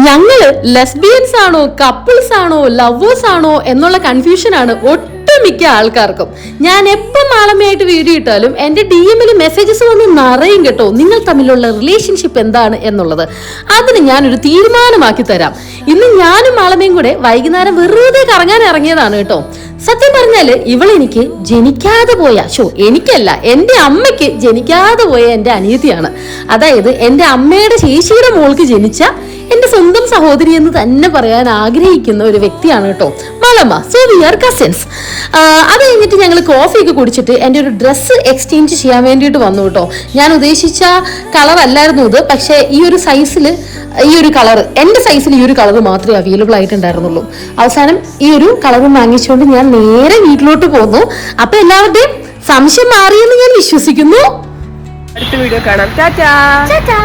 ഞങ്ങള് ലെസ്ബിയൻസ് ആണോ കപ്പിൾസ് ആണോ ലവേഴ്സ് ആണോ എന്നുള്ള കൺഫ്യൂഷനാണ് ഒട്ടുമിക്ക ആൾക്കാർക്കും. ഞാൻ എപ്പം മാളമ്മയായിട്ട് വീഡിയോ ഇട്ടാലും എന്റെ DM-ൽ മെസ്സേജസ് വന്ന് നിറയും കേട്ടോ, നിങ്ങൾ തമ്മിലുള്ള റിലേഷൻഷിപ്പ് എന്താണ് എന്നുള്ളത്. അതിന് ഞാനൊരു തീരുമാനമാക്കി തരാം. ഇന്ന് ഞാനും മാളമ്മയും കൂടെ വൈകുന്നേരം വെറുതെ കറങ്ങാൻ ഇറങ്ങിയതാണ് കേട്ടോ. സത്യം പറഞ്ഞാല് ഇവളെനിക്ക് ജനിക്കാതെ പോയ എനിക്കല്ല, എൻ്റെ അമ്മയ്ക്ക് ജനിക്കാതെ പോയ എൻ്റെ അനിയത്തിയാണ്. അതായത് എൻ്റെ അമ്മയുടെ ചേച്ചിയുടെ മോൾക്ക് ജനിച്ച എൻ്റെ സ്വന്തം സഹോദരി എന്ന് തന്നെ പറയാൻ ആഗ്രഹിക്കുന്ന ഒരു വ്യക്തിയാണ് കേട്ടോ മാളമ്മ. So we are cousins. അത് കഴിഞ്ഞിട്ട് ഞങ്ങൾ കോഫിയൊക്കെ കുടിച്ചിട്ട് എൻ്റെ ഒരു ഡ്രസ്സ് എക്സ്ചേഞ്ച് ചെയ്യാൻ വേണ്ടിയിട്ട് വന്നു കേട്ടോ. ഞാൻ ഉദ്ദേശിച്ച കളർ അല്ലായിരുന്നു ഇത്, പക്ഷേ ഈ ഒരു സൈസിൽ ഈ ഒരു കളർ, എൻ്റെ സൈസിൽ ഈ ഒരു കളർ മാത്രമേ അവൈലബിൾ ആയിട്ടുണ്ടായിരുന്നുള്ളൂ. അവസാനം ഈ ഒരു കളർ വാങ്ങിച്ചുകൊണ്ട് ഞാൻ നേരെ വീട്ടിലോട്ട് പോന്നു. അപ്പൊ എല്ലാവരുടെയും സംശയം മാറിയെന്ന് ഞാൻ വിശ്വസിക്കുന്നു. അടുത്ത വീഡിയോ കാണാം. ടാറ്റാ.